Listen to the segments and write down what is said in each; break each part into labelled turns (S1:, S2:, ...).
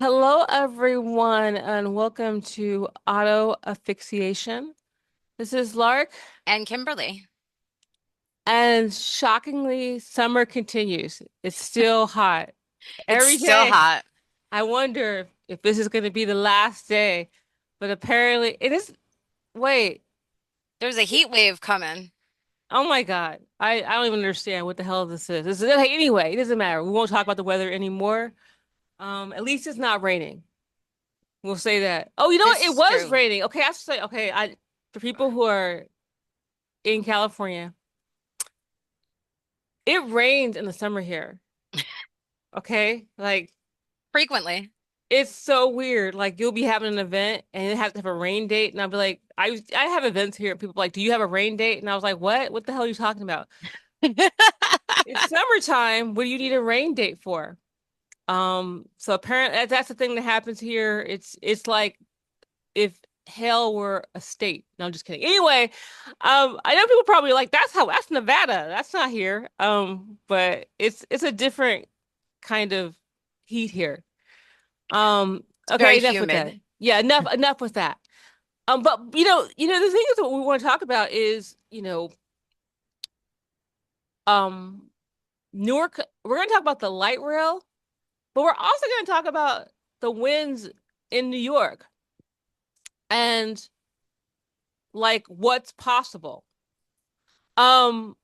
S1: Hello, everyone, and welcome to Auto Asphyxiation. This is Lark,
S2: And Kimberly.
S1: and shockingly, summer continues. It's still hot.
S2: It's
S1: Every
S2: still
S1: day,
S2: hot.
S1: I wonder if this is going to be the last day, but apparently it is. Wait,
S2: There's a heat wave coming.
S1: oh my God. I don't even understand what the hell this is. Okay, anyway, it doesn't matter. We won't talk about the weather anymore. At least it's not raining. We'll say that. Oh, you know what?
S2: This
S1: It
S2: is
S1: was
S2: true.
S1: raining. Okay, I have to say, okay, for people who are in California, it rains in the summer here. Okay? Like
S2: Frequently.
S1: it's so weird. Like you'll be having an event and it has to have a rain date. And I'll be like, I have events here and people are like, do you have a rain date? And I was like, what? What the hell are you talking about? It's summertime. What do you need a rain date for? So apparently that's the thing that happens here. It's like if hell were a state. No, I'm just kidding. Anyway, I know people probably like that's Nevada. That's not here. But it's a different kind of heat here.
S2: It's
S1: Okay,
S2: very
S1: enough with that.
S2: humid.
S1: Yeah, enough with that. But the thing is what we want to talk about is, um, Newark. We're going to talk about the light rail, but we're also going to talk about the winds in New York and like what's possible. Um,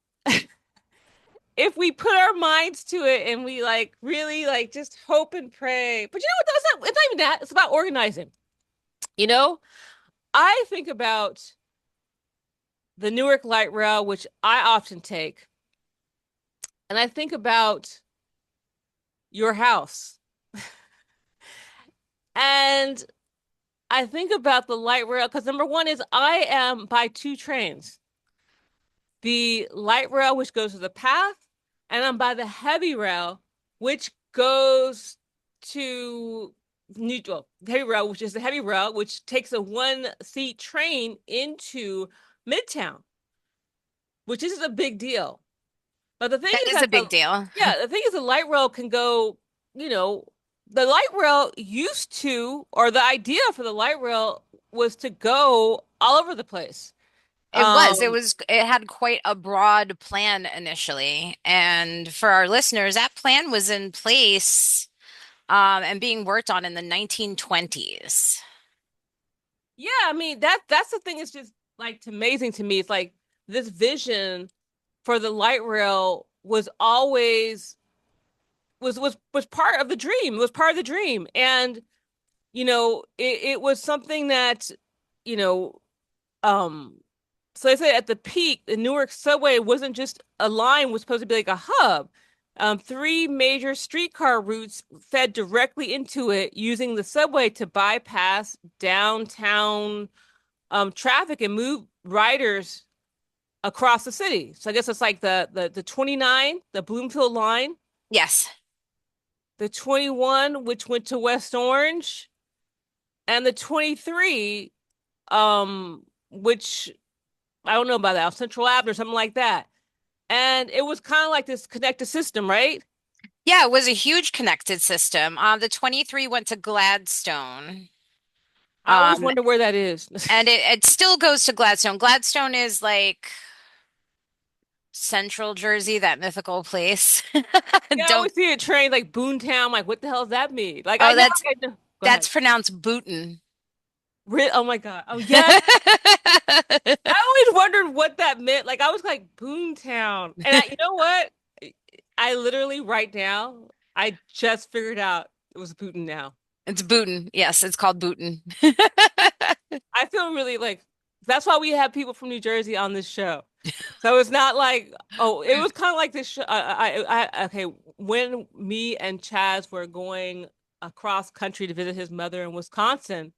S1: if we put our minds to it and we like really like just hope and pray. But you know what? It's not even that. It's about organizing. You know, I think about the Newark Light Rail, which I often take, and I think about your house. And I think about the light rail because number one is I am by two trains. The light rail, which goes to the path, and I'm by the heavy rail, which goes to neutral. The heavy rail, which is the heavy rail, which takes a one seat train into Midtown, which is a big deal. But the thing
S2: That
S1: is
S2: is a
S1: that
S2: big deal.
S1: the thing is the light rail can go, you know, the light rail used to, or the idea for the light rail was to go all over the place.
S2: It was. It
S1: Um,
S2: was, it had quite a broad plan initially. And for our listeners, that plan was in place and being worked on in the 1920s.
S1: Yeah, I mean that's the thing. It's just like amazing to me. It's like this vision for the light rail was always was part of the dream. It was part of the dream, and it was something that you know um. So I say at the peak, the Newark subway wasn't just a line; was supposed to be like a hub. Three major streetcar routes fed directly into it, using the subway to bypass downtown traffic and move riders across the city. So I guess it's like the 29, the Bloomfield line,
S2: Yes.
S1: the 21, which went to West Orange, and the 23, which I don't know about that, Central Avenue or something like that. And it was kind of like this connected system, right?
S2: Yeah, it was a huge connected system. The 23 went to Gladstone.
S1: I always
S2: Um,
S1: wonder where that is.
S2: and it still goes to Gladstone. Gladstone is like Central Jersey, that mythical place.
S1: Yeah, I
S2: Don't.
S1: always see a train like Boontown. Like, what the hell does that mean? Like, I
S2: Oh,
S1: know, I know. Go
S2: that's
S1: ahead.
S2: pronounced Booton.
S1: Oh my God. Oh yeah. I always wondered what that meant. Like I was like Boomtown, and you know what? I literally right now I just figured out it was Putin now.
S2: It's Booton. Yes, it's called Booton.
S1: I feel really like that's why we have people from New Jersey on this show. So it's not like it was kind of like this show. Okay, when me and Chaz were going across country to visit his mother in Wisconsin,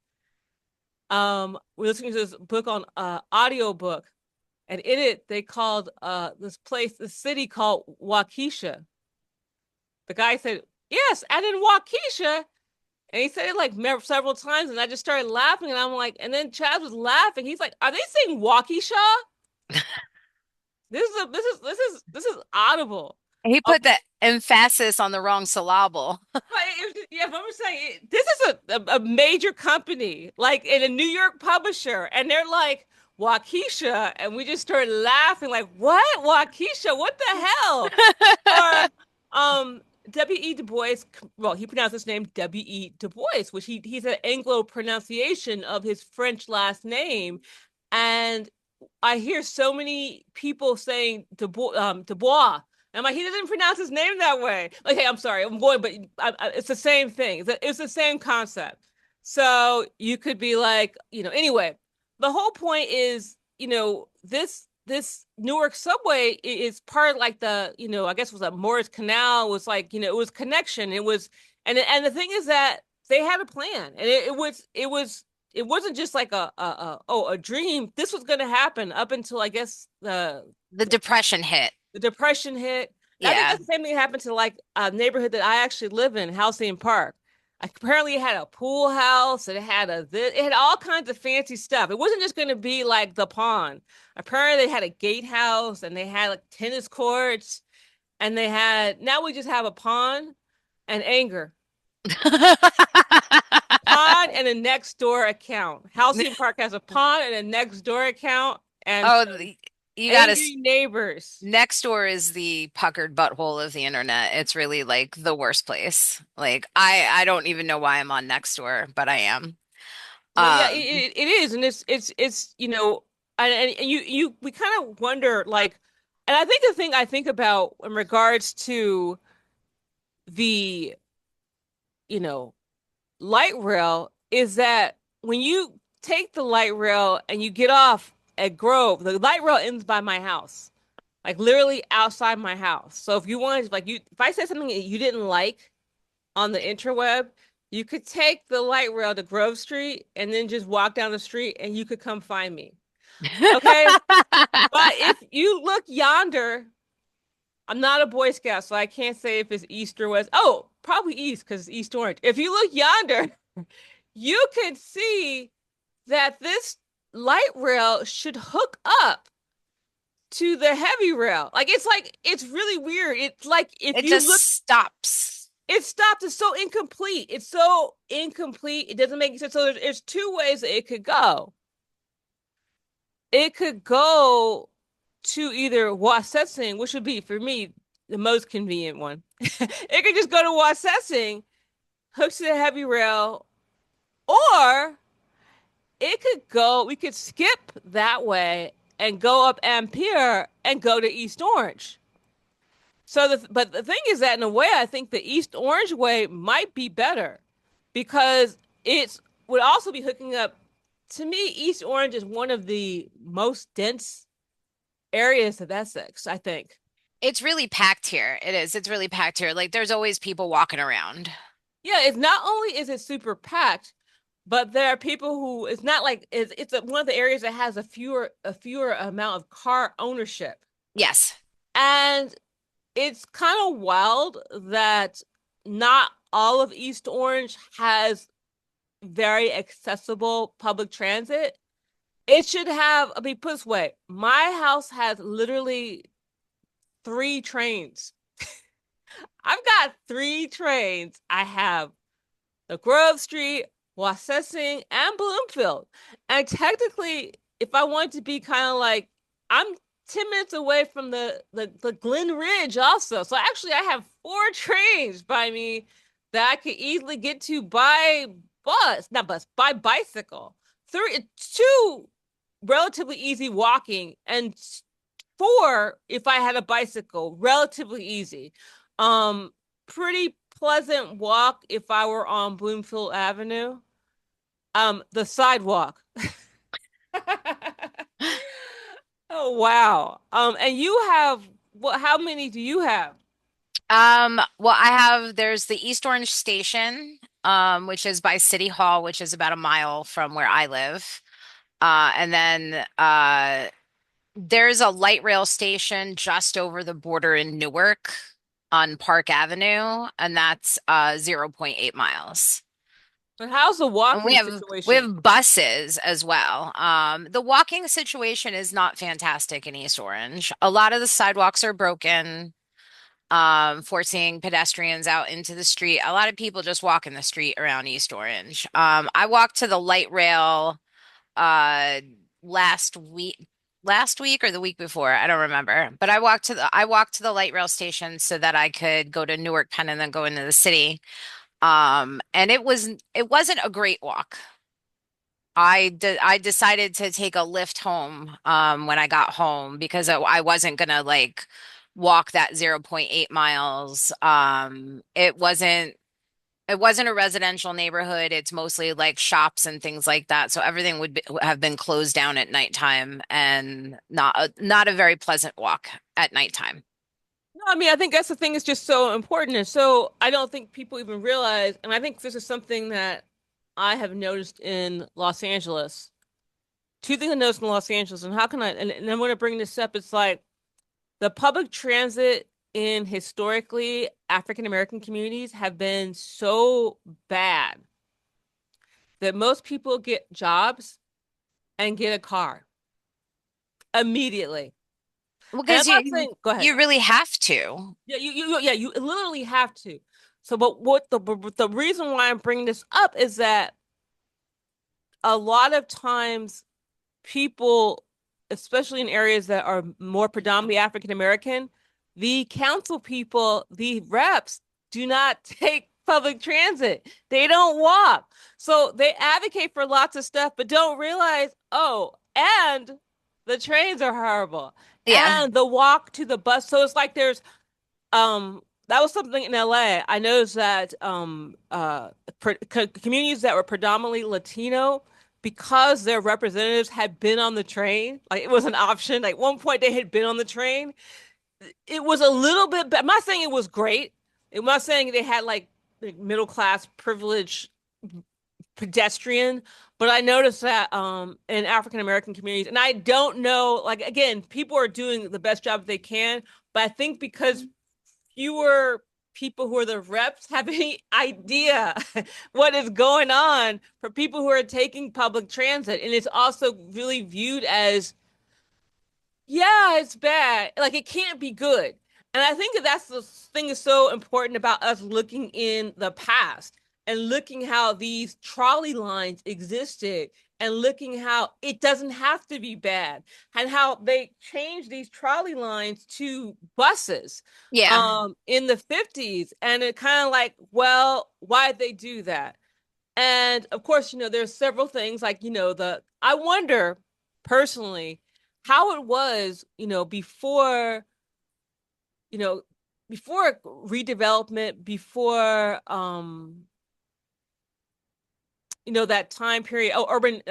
S1: we're listening to this book on audio book. And in it, they called this city called Waukesha. The guy said, "Yes, and in Waukesha." And he said it like several times, and I just started laughing. And I'm like, and then Chad was laughing. He's like, "Are they saying Waukesha? This is audible."
S2: He put the emphasis on the wrong syllable.
S1: But yeah, but I'm saying this is a major company, like in a New York publisher, and they're like Waukesha, and we just started laughing, like, what? Waukesha? What the hell? Or W.E. Du Bois, well, he pronounced his name W.E. Du Bois, which he's an Anglo pronunciation of his French last name. And I hear so many people saying Du Bois. I'm like, he doesn't pronounce his name that way. Like, hey, I'm sorry, I'm going, but it's the same thing. It's the same concept. So you could be like, anyway, the whole point is, this Newark subway is part of like I guess it was a Morris Canal. It was like, it was connection. It was, and the thing is that they had a plan, and it wasn't just like a dream. This was going to happen up until I guess
S2: The depression hit.
S1: the depression hit. I think
S2: Yeah.
S1: that's the same thing happened to like a neighborhood that I actually live in, Halcyon Park. Apparently, it had a pool house. It had all kinds of fancy stuff. It wasn't just going to be like the pond. Apparently, they had a gatehouse and they had like tennis courts and they had. Now we just have a pond and anger. Pond and a next door account. Halcyon Park has a pond and a next door account and
S2: Oh,
S1: some
S2: you gotta.
S1: angry neighbors.
S2: Next door is the puckered butthole of the internet. It's really like the worst place. Like I don't even know why I'm on next door, but I am.
S1: Well, yeah,
S2: Um,
S1: it is, and it's and you we kind of wonder like, and I think the thing I think about in regards to the you know light rail is that when you take the light rail and you get off at Grove, the light rail ends by my house, like literally outside my house. So if you wanted, like if I said something that you didn't like on the interweb, you could take the light rail to Grove Street and then just walk down the street and you could come find me. Okay. But if you look yonder, I'm not a Boy Scout, so I can't say if it's east or west. Oh, probably east because it's East Orange. If you look yonder, you can see that this light rail should hook up to the heavy rail. Like it's really weird. It's like if
S2: it
S1: you
S2: just
S1: look,
S2: stops.
S1: it stopped. It's so incomplete. It's so incomplete. It doesn't make sense. So there's two ways that it could go. It could go to either Wasessing, which would be for me the most convenient one. It could just go to Wasessing, hooks to the heavy rail, or we could skip that way and go up Ampere and go to East Orange. But the thing is that in a way, I think the East Orange way might be better because it's would also be hooking up. To me, East Orange is one of the most dense areas of Essex, I think.
S2: It's really packed here. It is. It's really packed here. Like there's always people walking around.
S1: Yeah, it's not only is it super packed, but there are people who it's not like one of the areas that has a fewer amount of car ownership.
S2: Yes.
S1: And it's kind of wild that not all of East Orange has very accessible public transit. It should have, I mean, put this way, my house has literally three trains. I've got three trains. I have the Grove Street, Wassessing, and Bloomfield. And technically, if I want to be kind of like, I'm 10 minutes away from the Glen Ridge also. So actually, I have four trains by me that I could easily get to by not bus, by bicycle. Two relatively easy walking, and four if I had a bicycle, relatively easy. Pretty pleasant walk if I were on Bloomfield Avenue. The sidewalk. Oh wow. And you have what? How many do you have?
S2: Well, there's the East Orange Station, which is by City Hall, which is about a mile from where I live. And then there's a light rail station just over the border in Newark on Park Avenue, and that's 0 0.8 miles.
S1: And how's the
S2: And
S1: walking
S2: we
S1: situation?
S2: have buses as well. The walking situation is not fantastic in East Orange. A lot of the sidewalks are broken. forcing pedestrians out into the street. A lot of people just walk in the street around East Orange. I walked to the light rail uh last week or the week before, I don't remember. But I walked to the light rail station so that I could go to Newark Penn and then go into the city. And it wasn't a great walk. I decided to take a lift home when I got home because I wasn't gonna like walk that zero point 0.8 miles. It wasn't a residential neighborhood. It's mostly like shops and things like that. So everything have been closed down at nighttime and not a very pleasant walk at nighttime.
S1: No, I mean, I think that's the thing is just so important. And so I don't think people even realize, and I think this is something that I have noticed in Los Angeles. Two things I noticed in Los Angeles, and how can and I'm going to bring this up. It's like the public transit in historically African American communities have been so bad that most people get jobs and get a car immediately.
S2: Well,
S1: And I'm
S2: because
S1: not saying, go ahead.
S2: you really have to.
S1: Yeah, yeah, you literally have to. So, but what the reason why I'm bringing this up is that a lot of times people, especially in areas that are more predominantly African American, the council people, the reps, do not take public transit. They don't walk. So they advocate for lots of stuff, but don't realize, oh, and the trains are horrible.
S2: Yeah.
S1: And the walk to the bus. So it's like there's that was something in LA. I noticed that communities that were predominantly Latino, because their representatives had been on the train, like it was an option. Like one point they had been on the train. It was a little bit, I'm not saying it was great. I'm not saying they had like middle class privilege pedestrian, but I noticed that in African American communities, and I don't know, like again, people are doing the best job they can, but I think because fewer people who are the reps have any idea what is going on for people who are taking public transit. And it's also really viewed as, yeah, it's bad. Like it can't be good. And I think that that's the thing is so important about us looking in the past and looking how these trolley lines existed and looking how it doesn't have to be bad and how they changed these trolley lines to buses
S2: Yeah.
S1: in the 50s. And it kind of like, well, why'd they do that? And of course, there's several things like, I wonder personally how it was, you know, before redevelopment, before that time period. Oh, urban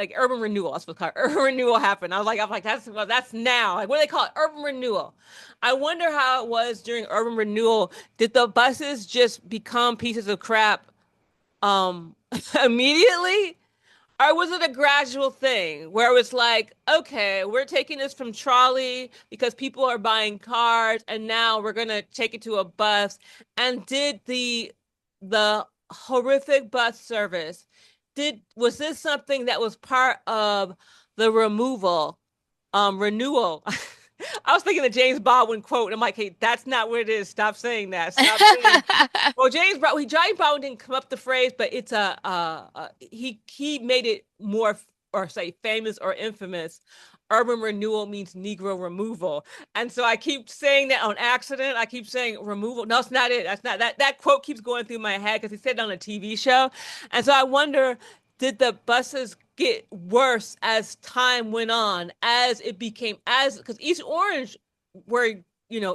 S1: renewal. That's what it's called. Urban renewal happened. I'm like, that's now. Like, what do they call it? Urban renewal. I wonder how it was during urban renewal. Did the buses just become pieces of crap immediately? Or was it a gradual thing where it was like, okay, we're taking this from trolley because people are buying cars, and now we're gonna take it to a bus? And did the horrific bus service, did was this something that was part of the renewal? I was thinking the James Baldwin quote, and I'm like, hey, that's not what it is. Stop saying that. Stop saying well, James Brown didn't come up with the phrase, but it's he made it more or say famous or infamous. Urban renewal means Negro removal, and so I keep saying that on accident. I keep saying removal. No, it's not it. That's not that. That quote keeps going through my head because he said it on a TV show, and so I wonder, did the buses get worse as time went on, as it became as because East Orange, where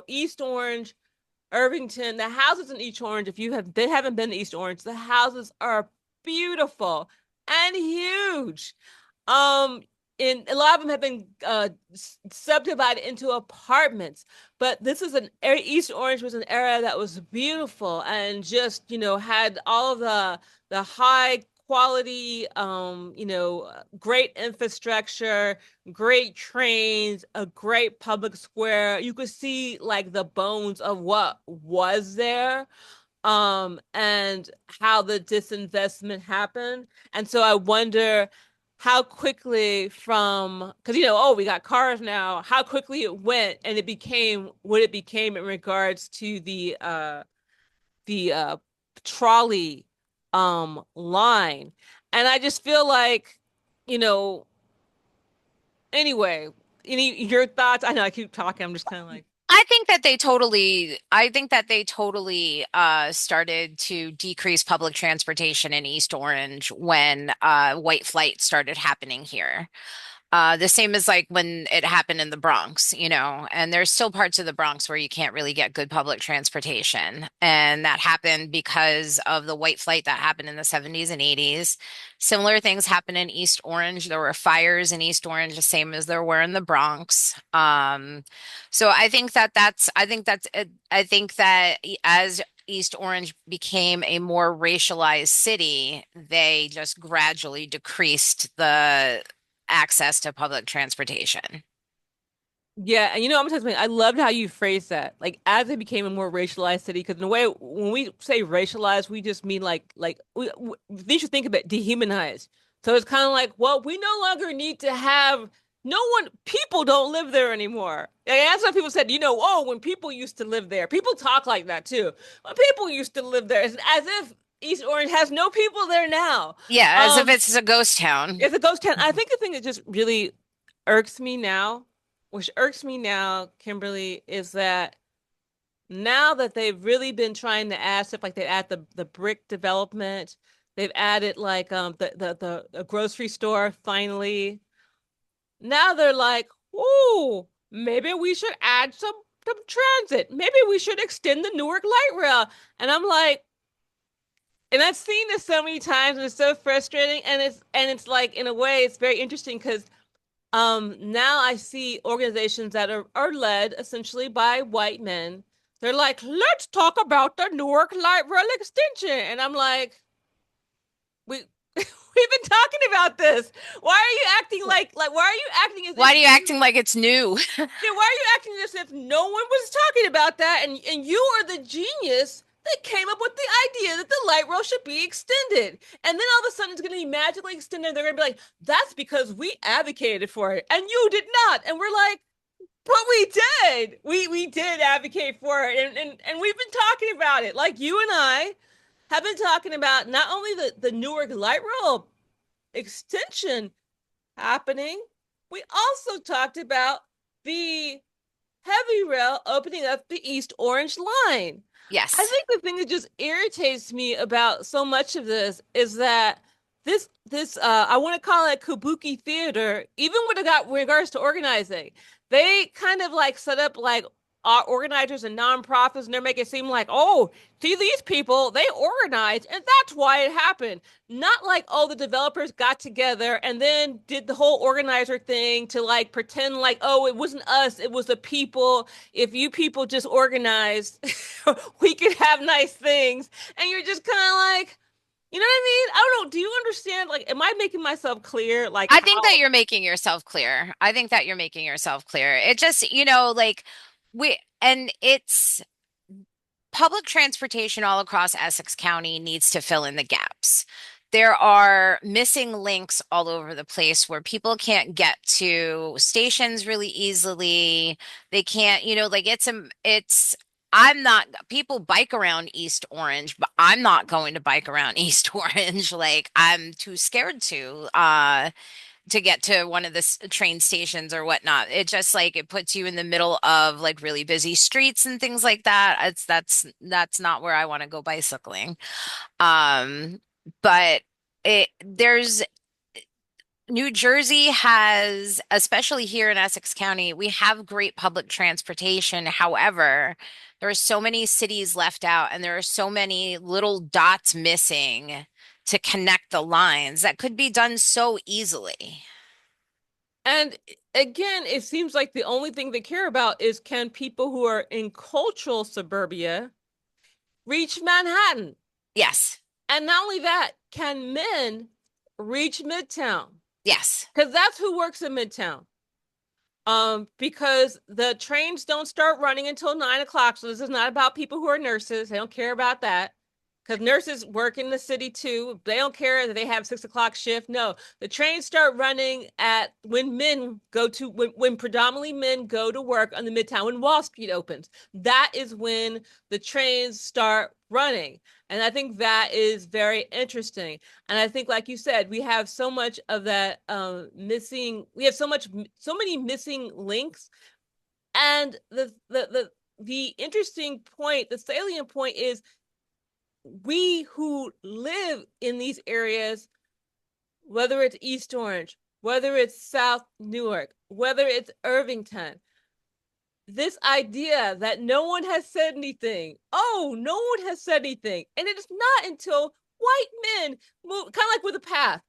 S1: East Orange, Irvington, the houses in East Orange, if they haven't been to East Orange, the houses are beautiful and huge. Um, and a lot of them have been subdivided into apartments, but this is an area. East Orange was an area that was beautiful and just had all of the high quality, great infrastructure, great trains, a great public square. You could see like the bones of what was there, and how the disinvestment happened. And so I wonder how quickly from, because oh, we got cars now, how quickly it went and it became what it became in regards to the trolley line. And I just feel like, you know, anyway, any your thoughts? I know I keep talking, I'm just kind of like,
S2: I think that they totally started to decrease public transportation in East Orange when white flight started happening here. The same as like when it happened in the Bronx, and there's still parts of the Bronx where you can't really get good public transportation. And that happened because of the white flight that happened in the 70s and 80s. Similar things happened in East Orange. There were fires in East Orange, the same as there were in the Bronx. So I think that as East Orange became a more racialized city, they just gradually decreased the access to public transportation.
S1: yeah, and I'm telling you, I loved how you phrased that. Like as it became a more racialized city, because in a way, when we say racialized, we just mean like you should think of it dehumanized. So it's kind of like, well, we no longer need to have no one. People don't live there anymore. And that's what people said. Oh, when people used to live there, people talk like that too. When people used to live there, it's as if East Orange has no people there now.
S2: Yeah, as if
S1: Um,
S2: it's a ghost town.
S1: it's a ghost town. I think the thing that just really irks me now, which irks me now, Kimberly, is that now that they've really been trying to add stuff like they add the brick development, they've added like the grocery store finally. Now they're like, ooh, maybe we should add some transit. Maybe we should extend the Newark Light Rail. And I'm like, and I've seen this so many times and it's so frustrating. And it's like in a way it's very interesting because now I see organizations that are led essentially by white men. They're like, let's talk about the Newark Light Rail Extension. And I'm like, we we've been talking about this. Why are you acting like why are you acting as if
S2: Why are you
S1: you
S2: acting like it's new?
S1: yeah, why are you acting as if no one was talking about that and you are the genius that came up with the idea that the light rail should be extended. And then all of a sudden it's going to be magically extended. They're going to be like, that's because we advocated for it and you did not. And we're like, but we did. We did advocate for it. And we've been talking about it. Like you and I have been talking about not only the Newark Light Rail extension happening, we also talked about the heavy rail opening up the East Orange line. I
S2: Yes.
S1: think the thing that just irritates me about so much of this is that this I want to call it kabuki theater, even when it got with regards to organizing, they kind of like set up like organizers and nonprofits, and they're making it seem like, oh, see these people, they organized, and that's why it happened. Not like, oh, the developers got together and then did the whole organizer thing to like pretend like, oh, it wasn't us, it was the people. If you people just organized, we could have nice things. And you're just kind of like, you know what I mean? I don't know. Do you understand? Like, am I making myself clear? Like,
S2: I think that
S1: how
S2: you're making yourself clear. I think that you're making yourself clear. It just, like it's public transportation all across Essex County needs to fill in the gaps. There are missing links all over the place where people can't get to stations really easily. They can't, like I'm not, people bike around East Orange, but I'm not going to bike around East Orange. Like I'm too scared to get to one of the train stations or whatnot. It just like it puts you in the middle of like really busy streets and things like that. That's not where I want to go bicycling. Um, but there's New Jersey has, especially here in Essex County, we have great public transportation. However, there are so many cities left out and there are so many little dots missing to connect the lines that could be done so easily.
S1: and again, it seems like the only thing they care about is can people who are in cultural suburbia reach Manhattan?
S2: Yes.
S1: And not only that, can men reach Midtown?
S2: Yes.
S1: Because that's who works in Midtown. Because the trains don't start running until 9 o'clock. So this is not about people who are nurses. They don't care about that. because nurses work in the city too. They don't care that they have 6 o'clock shift. No, the trains start running at when men go to when predominantly men go to work on the Midtown when Wall Street opens. That is when the trains start running. And I think that is very interesting. And I think, like you said, we have so much of that missing. We have so many missing links. And the interesting point, the salient point is we who live in these areas, whether it's East Orange, whether it's South Newark, whether it's Irvington, this idea that no one has said anything. Oh, no one has said anything. And it is not until white men move, kind of like with the path.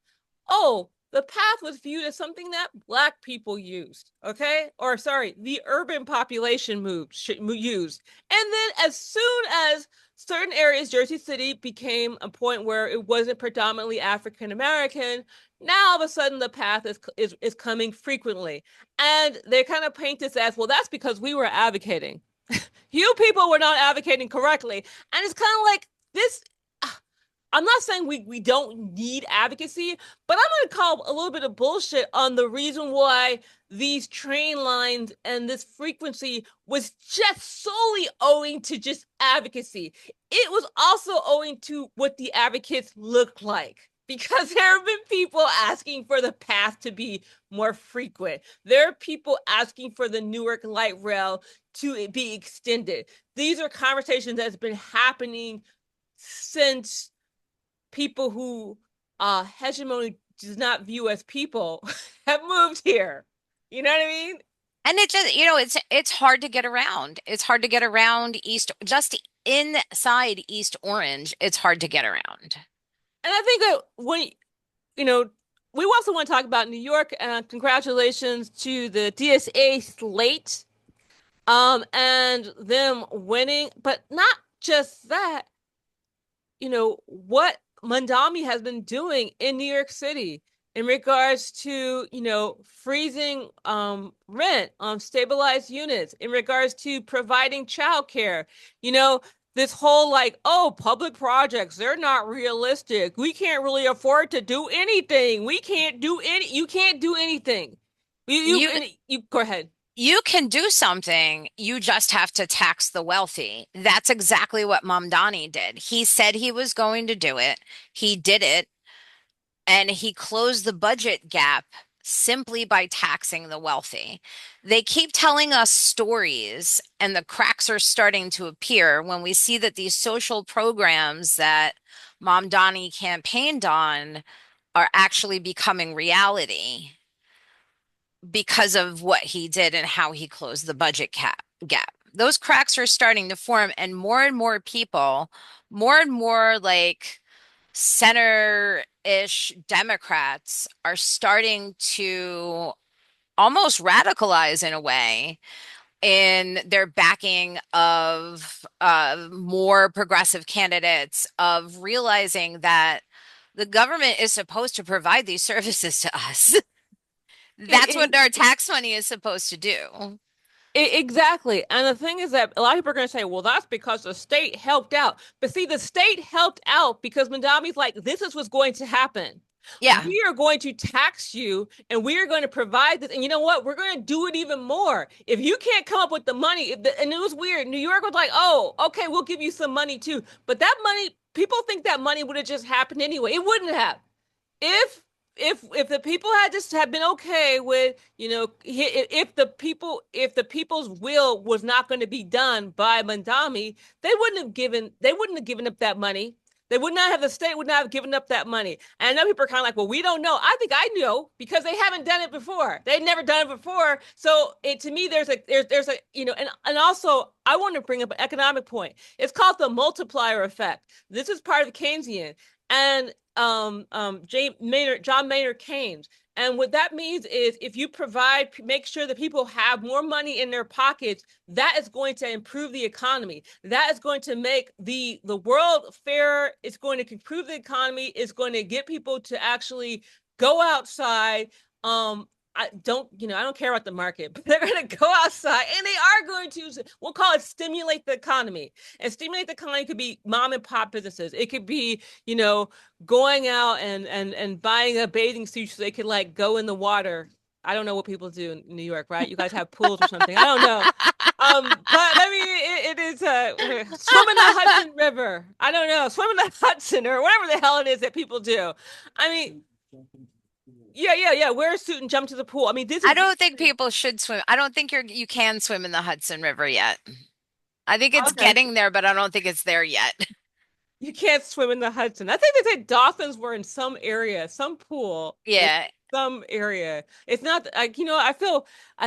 S1: Oh, the path was viewed as something that Black people used, okay? Or sorry, the urban population used. And then as soon as certain areas, Jersey City became a point where it wasn't predominantly African American, now all of a sudden the path is coming frequently. And they kind of paint this as, well, that's because we were advocating. You people were not advocating correctly. And it's kind of like this. I'm not saying we don't need advocacy, but I'm going to call a little bit of bullshit on the reason why these train lines and this frequency was just solely owing to just advocacy. It was also owing to what the advocates looked like. Because there have been people asking for the path to be more frequent. There are people asking for the Newark Light Rail to be extended. These are conversations that's been happening since people who hegemony does not view as people have moved here. You know what I mean?
S2: And it just, it's hard to get around. It's hard to get around just inside East Orange. It's hard to get around.
S1: And I think that when you know, we also want to talk about New York. Congratulations to the DSA slate, and them winning. But not just that. What Mandami has been doing in New York City in regards to, freezing rent on stabilized units, in regards to providing childcare, this whole like, oh, public projects, they're not realistic. We can't really afford to do anything. You can't do anything.
S2: You
S1: You go ahead.
S2: you can do something, you just have to tax the wealthy. That's exactly what Mamdani did. He said he was going to do it. He did it, and he closed the budget gap simply by taxing the wealthy. They keep telling us stories, and the cracks are starting to appear when we see that these social programs that Mamdani campaigned on are actually becoming reality because of what he did and how he closed the gap. Those cracks are starting to form, and more people, more and more like center-ish Democrats are starting to almost radicalize in a way in their backing of more progressive candidates, of realizing that the government is supposed to provide these services to us. That's
S1: It,
S2: what our tax money is supposed to do.
S1: Exactly. And the thing is that a lot of people are going to say, well, that's because the state helped out. But see, the state helped out because Mandami's like, this is what's going to happen.
S2: Yeah.
S1: We are going to tax you and we are going to provide this. And you know what? We're going to do it even more. If you can't come up with the money, and it was weird. New York was like, oh, okay, we'll give you some money too. But that money, people think that money would have just happened anyway. It wouldn't have. If if the people had just have been okay with, if the people's will was not going to be done by Mandami, they wouldn't have given up that money. They would not have the state would not have given up that money. And I know people are kind of like, well, we don't know. I think I know because they haven't done it before. They've never done it before. So to me, there's a and also I want to bring up an economic point. It's called the multiplier effect. This is part of Keynesian. And John Maynard Keynes. And what that means is if you make sure that people have more money in their pockets, that is going to improve the economy. That is going to make the world fairer. It's going to improve the economy. It's going to get people to actually go outside. I don't care about the market, but they're going to go outside and they are going to, we'll call it stimulate the economy. And stimulate the economy could be mom and pop businesses. It could be, going out and buying a bathing suit so they could like go in the water. I don't know what people do in New York, right? You guys have pools or something. I don't know. But I mean, it is swim in the Hudson River. I don't know, swim in the Hudson or whatever the hell it is that people do. I mean, yeah. Wear a suit and jump to the pool. I mean, this
S2: I
S1: is
S2: don't think people should swim. I don't think you can swim in the Hudson River yet. I think it's
S1: okay.
S2: getting there, but I don't think it's there yet.
S1: You can't swim in the Hudson. I think they said dolphins were in some area, some pool in
S2: Yeah.
S1: some area. It's not like, I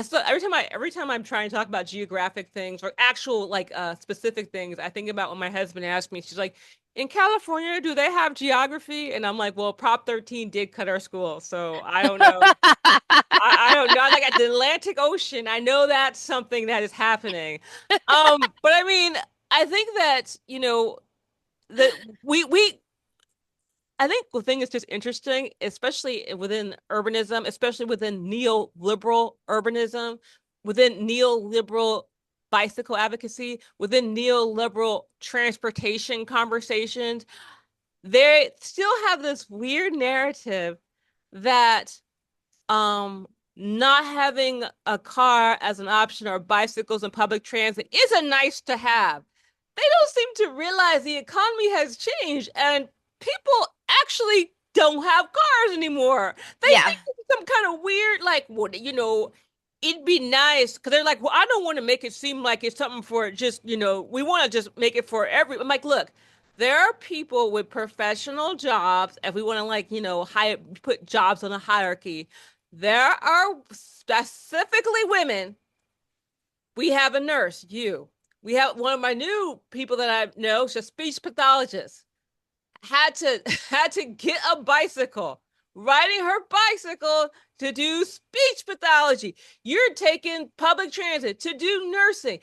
S1: still every time I'm trying to talk about geographic things or actual like specific things, I think about when my husband asked me, she's like, in California, do they have geography? And I'm like, well, Prop 13 did cut our school, so I don't know. I don't know. Like at the Atlantic Ocean, I know that's something that is happening. But I mean, I think that, that we I think the thing is just interesting, especially within urbanism, especially within neoliberal urbanism, within neoliberal bicycle advocacy, within neoliberal transportation conversations. They still have this weird narrative that not having a car as an option or bicycles and public transit is a nice to have. They don't seem to realize the economy has changed and people actually don't have cars anymore. They
S2: Yeah.
S1: think it's some kind of weird, like, well, it'd be nice because they're like, well, I don't want to make it seem like it's something for just, we want to just make it for every. I'm like, look, there are people with professional jobs. If we want to, like, put jobs on a hierarchy, there are specifically women. We have a nurse, you. We have one of my new people that I know, she's a speech pathologist, had to had to get a bicycle, riding her bicycle to do speech pathology. You're taking public transit to do nursing.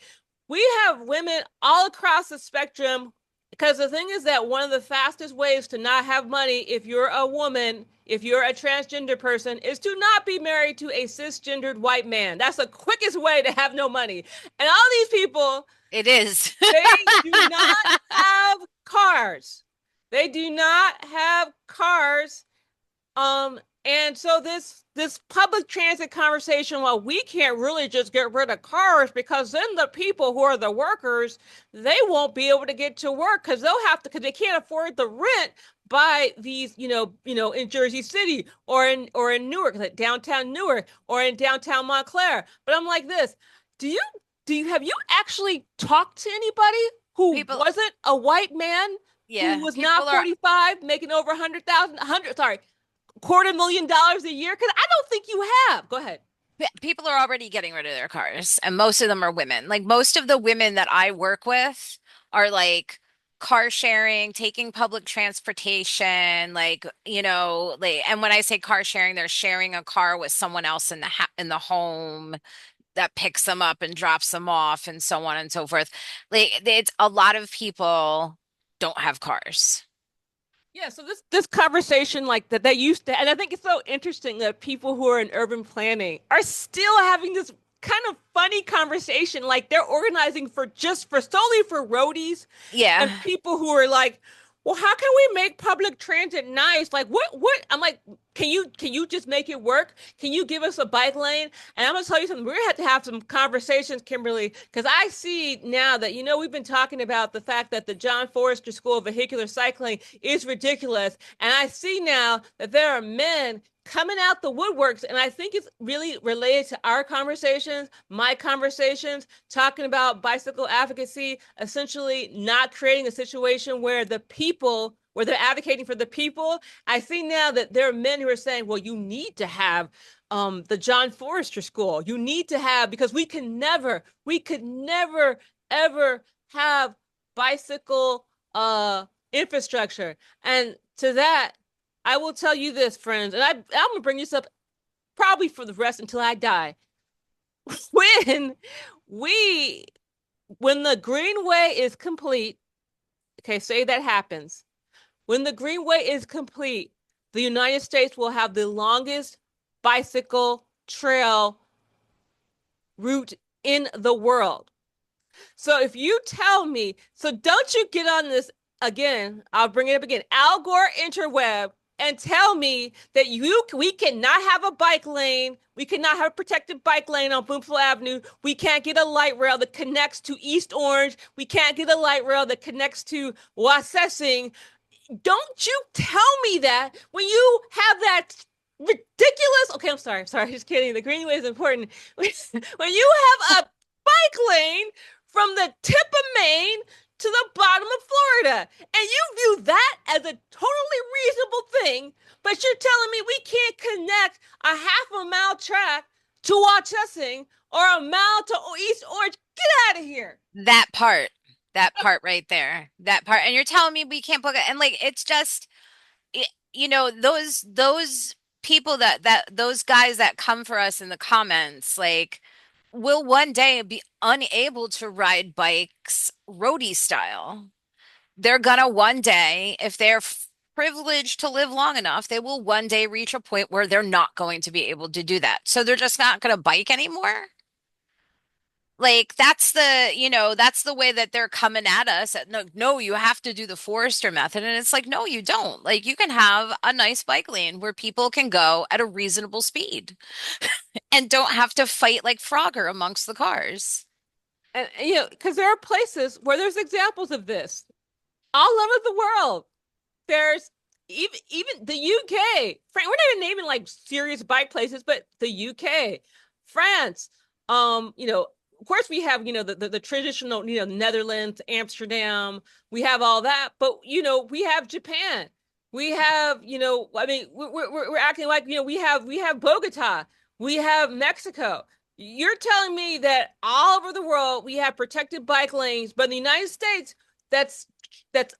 S1: We have women all across the spectrum because the thing is that one of the fastest ways to not have money if you're a woman, if you're a transgender person, is to not be married to a cisgendered white man. That's the quickest way to have no money. And all these people,
S2: It is.
S1: they do not have cars. They do not have cars. And so this public transit conversation, well, we can't really just get rid of cars because then the people who are the workers, they won't be able to get to work because because they can't afford the rent by these, in Jersey City or in Newark, like downtown Newark or in downtown Montclair. But I'm like this, do you have you actually talked to anybody who
S2: People,
S1: wasn't a white man who
S2: yeah,
S1: was
S2: people
S1: not
S2: are
S1: 45 making over 100,000, 100, sorry, $250,000 a year? Because I don't think you have. Go ahead.
S2: people are already getting rid of their cars, and most of them are women. Like most of the women that I work with are like car sharing, taking public transportation, and when I say car sharing, they're sharing a car with someone else in the home that picks them up and drops them off and so on and so forth. Like it's a lot of people don't have cars.
S1: Yeah, so this conversation like that they used to, and I think it's so interesting that people who are in urban planning are still having this kind of funny conversation. Like they're organizing for solely for roadies
S2: Yeah.
S1: and people who are like, well, how can we make public transit nice? Like what I'm like, can you just make it work? Can you give us a bike lane? And I'm gonna tell you something, we're gonna have to have some conversations, Kimberly, because I see now that we've been talking about the fact that the John Forrester School of Vehicular Cycling is ridiculous. And I see now that there are men coming out the woodworks, and I think it's really related to our conversations, my conversations, talking about bicycle advocacy, essentially not creating a situation where they're advocating for the people. I see now that there are men who are saying, well, you need to have the John Forrester School. You need to have, because we could never, ever have bicycle infrastructure. And to that, I will tell you this, friends, and I'm gonna bring this up probably for the rest until I die. When we when the Greenway is complete, okay, say that happens. When the Greenway is complete, the United States will have the longest bicycle trail route in the world. So if you tell me, so don't you get on this again, I'll bring it up again, Al Gore interweb and tell me that we cannot have a bike lane, we cannot have a protected bike lane on Bloomfield Avenue, we can't get a light rail that connects to East Orange, we can't get a light rail that connects to Wassesing. Don't you tell me that when you have that ridiculous, okay, I'm sorry, just kidding, the greenway is important. When you have a bike lane from the tip of Maine to the bottom of Florida, and you view that as a totally reasonable thing, but you're telling me we can't connect a half a mile track to Watchessing or a mile to East Orange. Get out of here.
S2: That part, that part right there, that part. And you're telling me we can't book it. And like, it's just, those people those guys that come for us in the comments, like, will one day be unable to ride bikes roadie style. They're gonna one day, if they're privileged to live long enough, they will one day reach a point where they're not going to be able to do that. So they're just not going to bike anymore. Like that's the way that they're coming at us. No, no, you have to do the Forester method. And it's like, no, you don't. Like you can have a nice bike lane where people can go at a reasonable speed and don't have to fight like Frogger amongst the cars.
S1: And because there are places where there's examples of this all over the world. There's even the UK. We're not even naming like serious bike places, but the UK, France. Of course we have the traditional Netherlands, Amsterdam. We have all that, but we have Japan. We have I mean we're acting like we have Bogota. We have Mexico. You're telling me that all over the world we have protected bike lanes, but in the United States, that's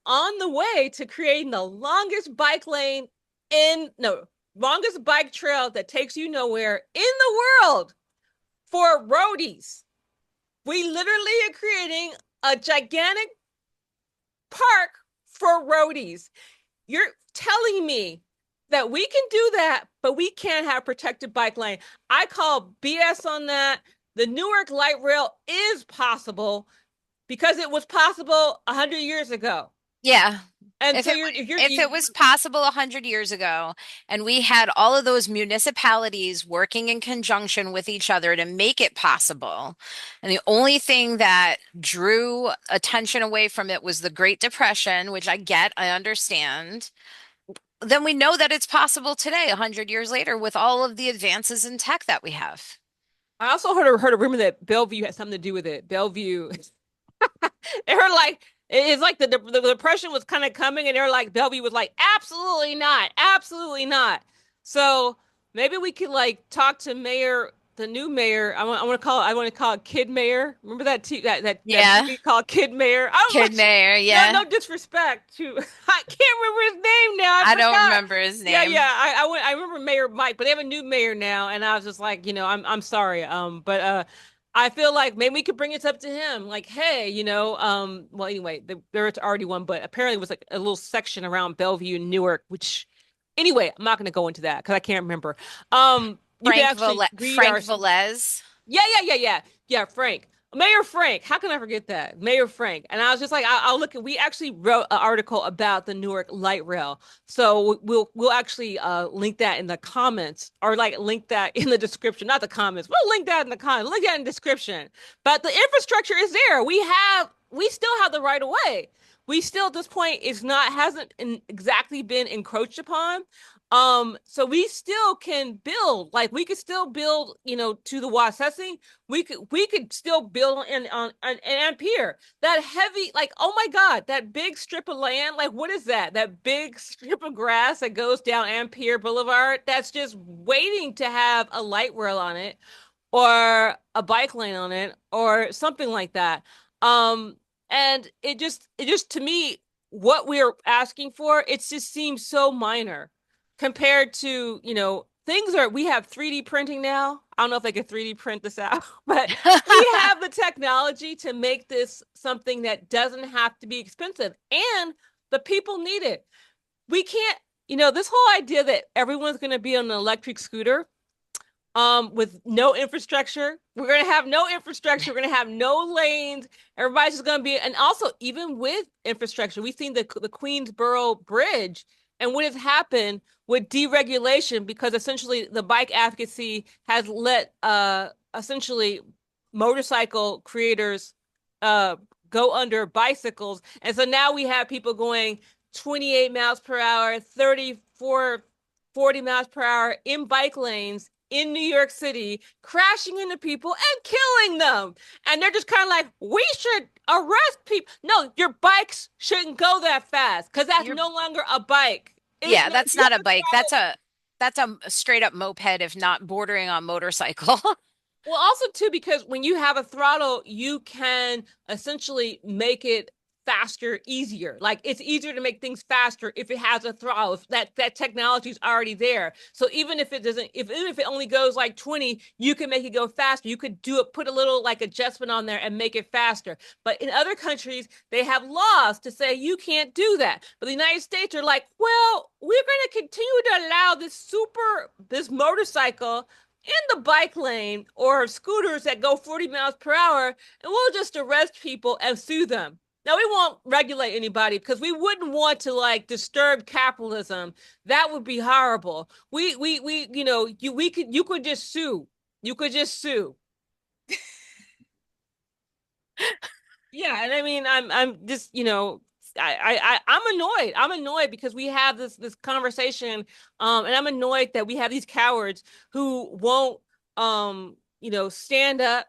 S1: on the way to creating the longest bike lane longest bike trail that takes you nowhere in the world for roadies. We literally are creating a gigantic park for roadies. You're telling me that we can do that, but we can't have protected bike lane. I call BS on that. The Newark Light Rail is possible because it was possible 100 years ago.
S2: Yeah.
S1: And
S2: If
S1: so
S2: it if it was possible 100 years ago, and we had all of those municipalities working in conjunction with each other to make it possible, and the only thing that drew attention away from it was the Great Depression, which I get, I understand, then we know that it's possible today, 100 years later, with all of the advances in tech that we have.
S1: I also heard a rumor that Bellevue had something to do with it. Bellevue, they were like, it's like the depression was kind of coming, and they're like, Bellevue was like, absolutely not, absolutely not. So maybe we could like talk to the new mayor. I want to call it Kid Mayor. Remember that
S2: Yeah.
S1: movie called Kid Mayor? I was
S2: Kid
S1: like,
S2: Mayor,
S1: no,
S2: yeah.
S1: no disrespect to, I can't remember his name now. I
S2: I don't
S1: forgot.
S2: remember his
S1: Yeah,
S2: name.
S1: yeah. I remember Mayor Mike, but they have a new mayor now, and I was just like, I'm sorry. But I feel like maybe we could bring it up to him, like, hey, well, anyway, there's already one, but apparently it was like a little section around Bellevue and Newark, which, anyway, I'm not going to go into that because I can't remember. You can actually read
S2: Frank
S1: our,
S2: Velez.
S1: yeah, yeah, yeah, yeah, yeah, Frank. Mayor Frank, how can I forget that? Mayor Frank. And I was just like, I'll look at. We actually wrote an article about the Newark Light Rail, so we'll actually link that in the comments, or like link that in the description, not the comments. We'll link that in the comments. Link that in the description. But the infrastructure is there. We still have the right of way. We still at this point is not hasn't exactly been encroached upon. So we still can build, like we could still build, to the Wassesing. We could still build in Ampere. That heavy, like, oh my God, that big strip of land, like what is that? That big strip of grass that goes down Ampere Boulevard, that's just waiting to have a light rail on it or a bike lane on it or something like that. Um, and it just to me, what we're asking for, it just seems so minor compared to, we have 3D printing now. I don't know if they can 3D print this out, but we have the technology to make this something that doesn't have to be expensive, and the people need it. We can't, this whole idea that everyone's going to be on an electric scooter, with no infrastructure. We're gonna have no infrastructure. We're gonna have no lanes. Everybody's just gonna be, and also even with infrastructure, we've seen the Queensboro Bridge and what has happened with deregulation because essentially the bike advocacy has let essentially motorcycle creators uh go under bicycles, and so now we have people going 28 miles per hour, 34, 40 miles per hour in bike lanes in New York City, crashing into people and killing them. And they're just kind of like, we should arrest people. No, your bikes shouldn't go that fast because that's
S2: You're
S1: no longer a bike. It is
S2: Yeah,
S1: not,
S2: that's
S1: you
S2: not a
S1: have a
S2: bike.
S1: throttle.
S2: That's a straight up moped, if not bordering on motorcycle.
S1: Well, also too, because when you have a throttle, you can essentially make it faster, easier. Like it's easier to make things faster if it has a throttle. If that technology is already there. So even if it doesn't, if even if it only goes like 20, you can make it go faster. You could do it, put a little like adjustment on there and make it faster. But in other countries, they have laws to say you can't do that. But the United States are like, well, we're going to continue to allow this motorcycle in the bike lane or scooters that go 40 miles per hour, and we'll just arrest people and sue them. Now, we won't regulate anybody because we wouldn't want to like disturb capitalism. That would be horrible. You could just sue. You could just sue. Yeah, and I mean, I'm just, I'm annoyed. I'm annoyed because we have this conversation, and I'm annoyed that we have these cowards who won't, stand up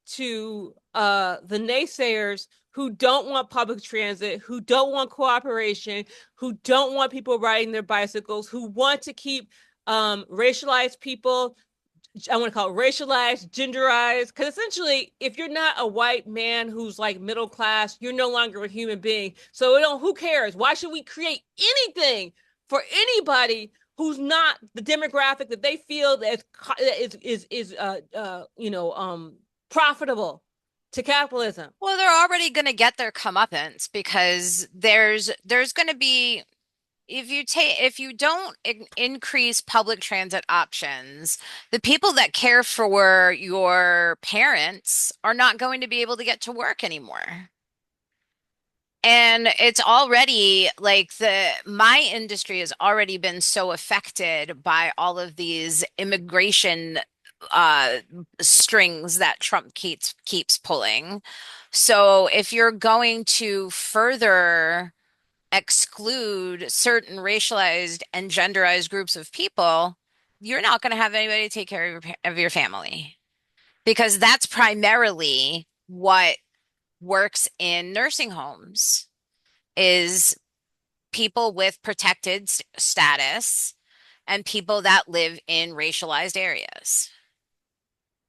S1: to the naysayers who don't want public transit, who don't want cooperation, who don't want people riding their bicycles, who want to keep racialized people, I want to call it racialized, genderized, because essentially, if you're not a white man who's like middle class, you're no longer a human being. So, who cares? Why should we create anything for anybody who's not the demographic that they feel that profitable to capitalism?
S2: Well, they're already going to get their comeuppance because there's going to be if you don't increase public transit options, the people that care for your parents are not going to be able to get to work anymore. And it's already like my industry has already been so affected by all of these immigration uh strings that Trump keeps pulling. So if you're going to further exclude certain racialized and genderized groups of people, you're not going to have anybody to take care of your family because that's primarily what works in nursing homes is people with protected status and people that live in racialized areas.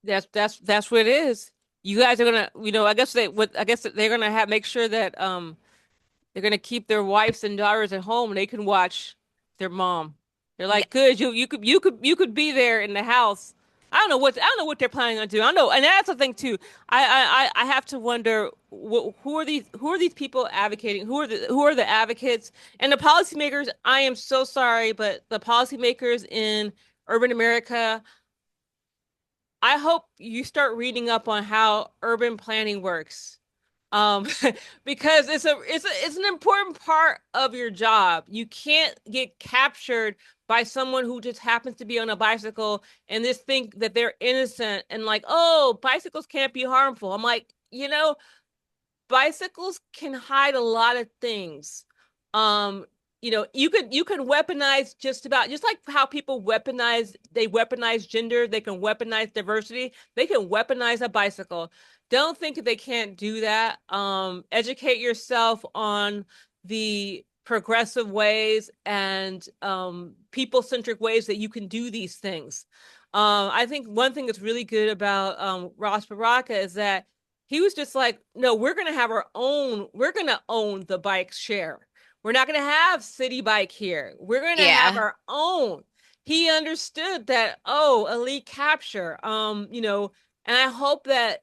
S1: That's what it is. You guys are gonna, I guess they're gonna have make sure that they're gonna keep their wives and daughters at home and they can watch their mom. They're
S2: Yeah,
S1: like, good, you could be there in the house. I don't know what they're planning on doing. I don't know, and that's the thing too. I have to wonder who are these people advocating? Who are the advocates and the policymakers? I am so sorry, but the policymakers in urban America, I hope you start reading up on how urban planning works. Um, because it's an important part of your job. You can't get captured by someone who just happens to be on a bicycle and just think that they're innocent and like, oh, bicycles can't be harmful. I'm like, bicycles can hide a lot of things. Um, you can weaponize just like how people weaponize gender, they can weaponize diversity, they can weaponize a bicycle. Don't think that they can't do that. Educate yourself on the progressive ways and people-centric ways that you can do these things. I think one thing that's really good about Ross Baraka is that he was just like, no, we're going to own the bike share. We're not going to have city bike here. We're going to have
S2: yeah.
S1: our own. He understood that, oh, elite capture. And I hope that,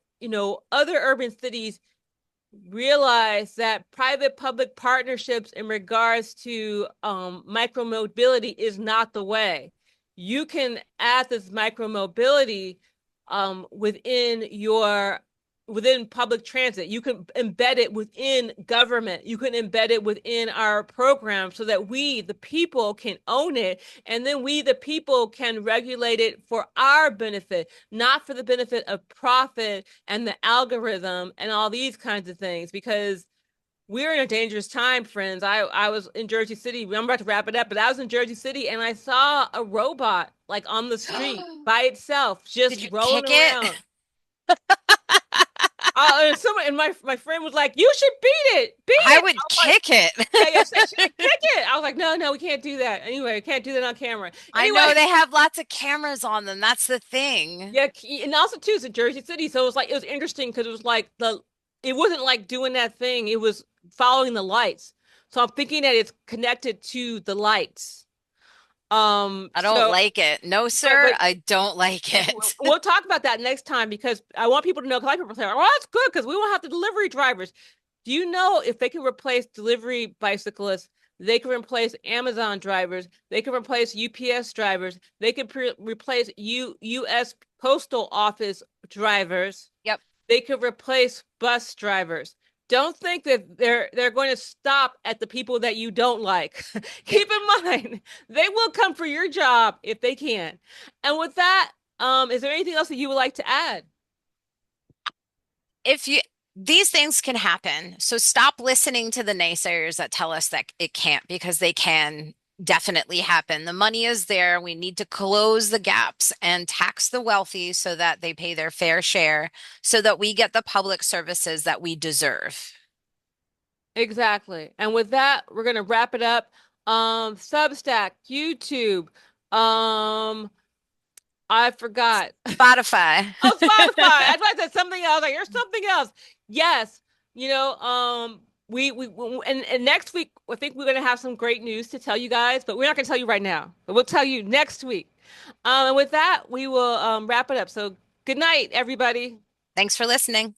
S1: other urban cities realize that private public partnerships in regards to micro mobility is not the way. you can add this micro mobility within your within public transit. You can embed it within government. You can embed it within our program so that we, the people, can own it. And then we, the people, can regulate it for our benefit, not for the benefit of profit and the algorithm and all these kinds of things. Because we're in a dangerous time, friends. I was in Jersey City. I'm about to wrap it up, but I was in Jersey City and I saw a robot like on the street by itself,
S2: Did
S1: just
S2: you
S1: rolling
S2: kick it?
S1: around. And someone and my friend was like, "You should beat it, beat
S2: I
S1: it." I
S2: would
S1: was like,
S2: kick it.
S1: "Yeah, yeah, say she should kick it." I was like, "No, no, we can't do that. Anyway, we can't do that on camera."
S2: I know
S1: Anyway,
S2: they have lots of cameras on them. That's the thing.
S1: yeah, and also too, it's in Jersey City, so it was like it was interesting because it was like it wasn't like doing that thing. It was following the lights. So I'm thinking that it's connected to the lights.
S2: I don't
S1: So,
S2: like it. No,
S1: but
S2: sir, I don't like it.
S1: we'll talk about that next time because I want people to know. Because a lot of people say, "Well, that's good because we won't have the delivery drivers." Do you know if they can replace delivery bicyclists? They can replace Amazon drivers. They can replace UPS drivers. They can replace U.S. Postal Office drivers.
S2: Yep.
S1: They could replace bus drivers. Don't think that they're going to stop at the people that you don't like.
S2: Yep.
S1: Keep in mind, they will come for your job if they can. And with that, is there anything else that you would like to add?
S2: If you These things can happen. So stop listening to the naysayers that tell us that it can't because they can definitely happen. The money is there. We need to close the gaps and tax the wealthy so that they pay their fair share so that we get the public services that we deserve.
S1: Exactly. And with that, we're gonna wrap it up. Substack, YouTube, um, I forgot.
S2: Spotify.
S1: Oh, Spotify. I thought I said something else. Like, there's something else. Yes. You know, and next week I think we're gonna have some great news to tell you guys, but we're not gonna tell you right now. But we'll tell you next week. And with that, we will wrap it up. So good night, everybody.
S2: Thanks for listening.